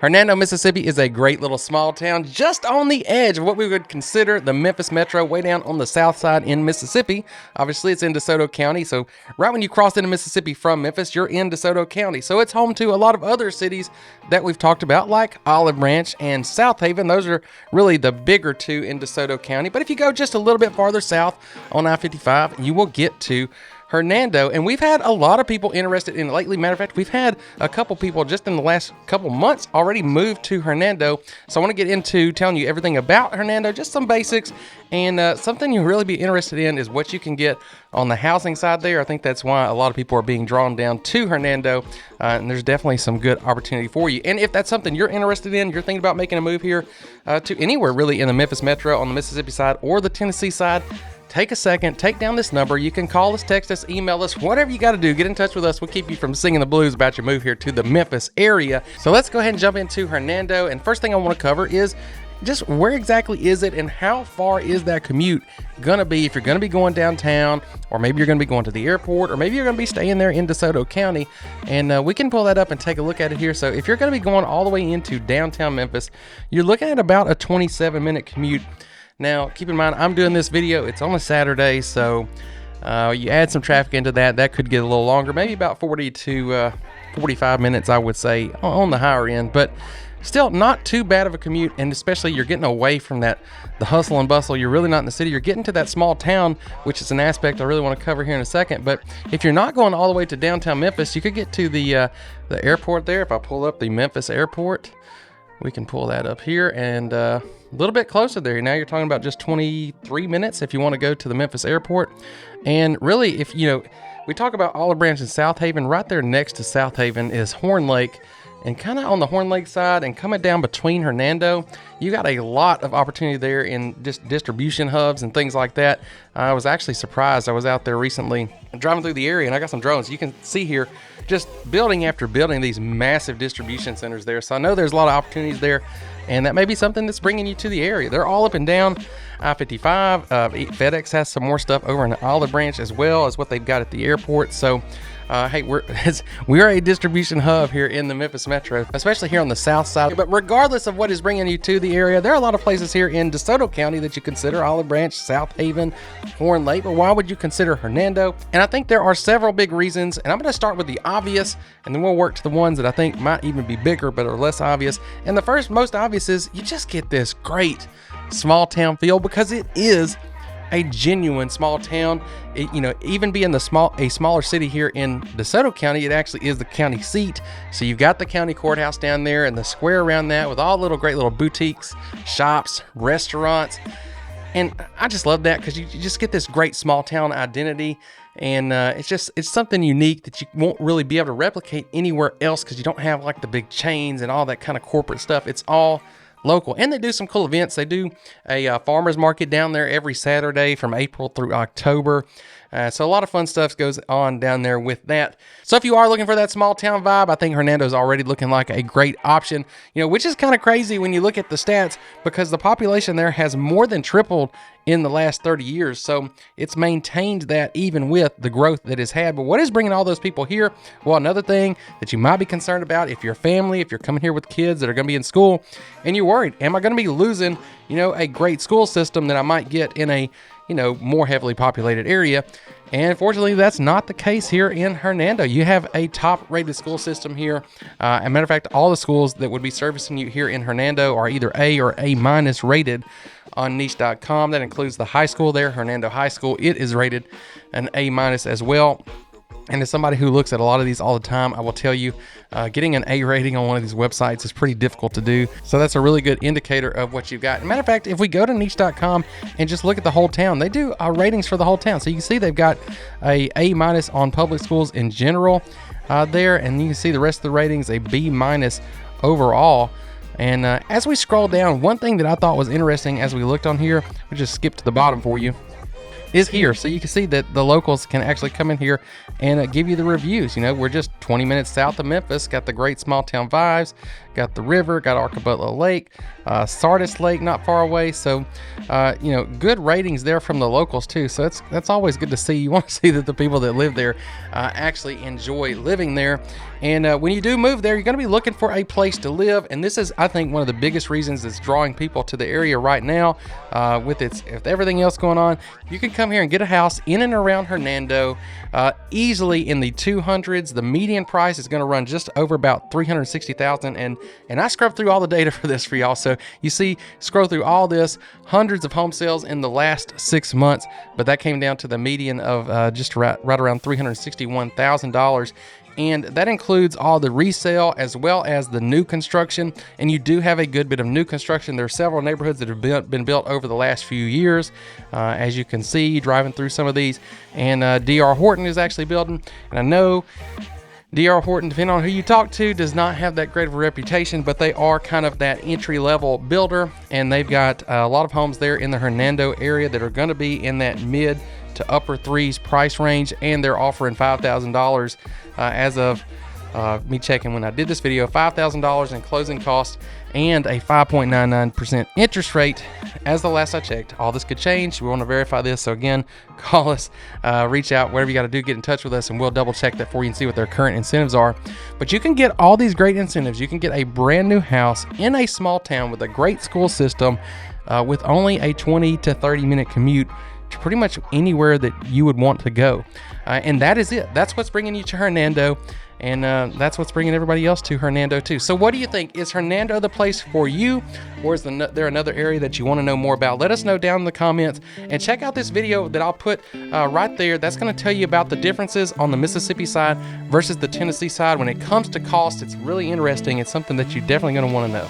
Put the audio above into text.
Hernando, Mississippi is a great little small town just on the edge of what we would consider the Memphis Metro, way down on the south side in Mississippi. Obviously, it's in DeSoto County, so right when you cross into Mississippi from Memphis, you're in DeSoto County. So it's home to a lot of other cities that we've talked about, like Olive Branch and South Haven. Those are really the bigger two in DeSoto County. But if you go just a little bit farther south on I-55, you will get to Hernando, and we've had a lot of people interested in it lately. Matter of fact, we've had a couple people just in the last couple months already moved to Hernando. So I want to get into telling you everything about Hernando, just some basics, and something you'll really be interested in is what you can get on the housing side there. I think that's why a lot of people are being drawn down to Hernando, and there's definitely some good opportunity for you. And if that's something you're interested in, you're thinking about making a move here to anywhere really in the Memphis Metro, on the Mississippi side or the Tennessee side, take a second, take down this number. You can call us, text us, email us, whatever you got to do. Get in touch with us. We'll keep you from singing the blues about your move here to the Memphis area. So let's go ahead and jump into Hernando. And first thing I want to cover is just where exactly is it and how far is that commute going to be if you're going to be going downtown, or maybe you're going to be going to the airport, or maybe you're going to be staying there in DeSoto County. And we can pull that up and take a look at it here. So if you're going to be going all the way into downtown Memphis, you're looking at about a 27-minute commute. Now, keep in mind, I'm doing this video, it's on a Saturday, so you add some traffic into that, that could get a little longer, maybe about 40 to 45 minutes, I would say, on the higher end, but still not too bad of a commute, and especially you're getting away from the hustle and bustle. You're really not in the city, you're getting to that small town, which is an aspect I really want to cover here in a second. But if you're not going all the way to downtown Memphis, you could get to the airport there. If I pull up the Memphis airport, we can pull that up here, and a little bit closer there. Now you're talking about just 23 minutes if you want to go to the Memphis airport. And really, if we talk about Olive Branch and South Haven, right there next to South Haven is Horn Lake. And kind of on the Horn Lake side and coming down between Hernando, you got a lot of opportunity there in just distribution hubs and things like that. I was actually surprised. I was out there recently driving through the area, and I got some drones. You can see here just building after building these massive distribution centers there. So I know there's a lot of opportunities there, and that may be something that's bringing you to the area. They're all up and down I-55. FedEx has some more stuff over in Olive Branch as well as what they've got at the airport. So hey, we're a distribution hub here in the Memphis Metro, especially here on the south side. But regardless of what is bringing you to the area, there are a lot of places here in DeSoto County that you consider: Olive Branch, South Haven, Horn Lake. But why would you consider Hernando? And I think there are several big reasons. And I'm going to start with the obvious, and then we'll work to the ones that I think might even be bigger but are less obvious. And the first, most obvious, is you just get this great small town feel, because it is a genuine small town. Even being a smaller city here in DeSoto County, it actually is the county seat. So you've got the county courthouse down there and the square around that with all great little boutiques, shops, restaurants. And I just love that, because you just get this great small town identity. And it's something unique that you won't really be able to replicate anywhere else, because you don't have like the big chains and all that kind of corporate stuff. It's all local. And they do some cool events. They do a farmers market down there every Saturday from April through October. So a lot of fun stuff goes on down there with that. So if you are looking for that small town vibe, I think Hernando's already looking like a great option, which is kind of crazy when you look at the stats, because the population there has more than tripled in the last 30 years. So it's maintained that even with the growth that it's had. But what is bringing all those people here? Well, another thing that you might be concerned about if you're a family, if you're coming here with kids that are going to be in school, and you're worried, am I going to be losing, a great school system that I might get in a more heavily populated area? And fortunately, that's not the case here in Hernando. You have a top-rated school system here. As a matter of fact, all the schools that would be servicing you here in Hernando are either A or A- rated on niche.com. That includes the high school there, Hernando High School. It is rated an A- as well. And as somebody who looks at a lot of these all the time, I will tell you, getting an A rating on one of these websites is pretty difficult to do. So that's a really good indicator of what you've got. As a matter of fact, if we go to niche.com and just look at the whole town, they do ratings for the whole town. So you can see they've got a A- on public schools in general there. And you can see the rest of the ratings, a B- overall. And as we scroll down, one thing that I thought was interesting as we looked on here, we just skip to the bottom for you, is here. So you can see that the locals can actually come in here and give you the reviews. We're just 20 minutes south of Memphis, got the great small town vibes, got the river, got Arcabutla Lake, Sardis Lake not far away. So, you know, good ratings there from the locals too. So that's always good to see. You want to see that the people that live there actually enjoy living there. And when you do move there, you're going to be looking for a place to live. And this is, I think, one of the biggest reasons that's drawing people to the area right now. With everything else going on, you can come here and get a house in and around Hernando, easily in the 200s. The median price is going to run just over about $360,000. And I scrubbed through all the data for this for y'all. So you see, scroll through all this, hundreds of home sales in the last 6 months, but that came down to the median of just right around $361,000. And that includes all the resale as well as the new construction. And you do have a good bit of new construction. There are several neighborhoods that have been built over the last few years, as you can see driving through some of these. And D.R. Horton is actually building. And I know D.R. Horton, depending on who you talk to, does not have that great of a reputation, but they are kind of that entry-level builder. And they've got a lot of homes there in the Hernando area that are going to be in that mid to upper threes price range, and they're offering $5,000 as of me checking when I did this video, $5,000 in closing costs and a 5.99% interest rate as the last I checked. All this could change. We want to verify this, so again, call us, reach out, whatever you got to do, get in touch with us, and we'll double check that for you and see what their current incentives are. But you can get all these great incentives. You can get a brand new house in a small town with a great school system, with only a 20 to 30 minute commute to pretty much anywhere that you would want to go. And that is it. That's what's bringing you to Hernando. And that's what's bringing everybody else to Hernando too. So what do you think? Is Hernando the place for you? Or is there another area that you want to know more about? Let us know down in the comments. And check out this video that I'll put right there. That's going to tell you about the differences on the Mississippi side versus the Tennessee side. When it comes to cost, it's really interesting. It's something that you're definitely going to want to know.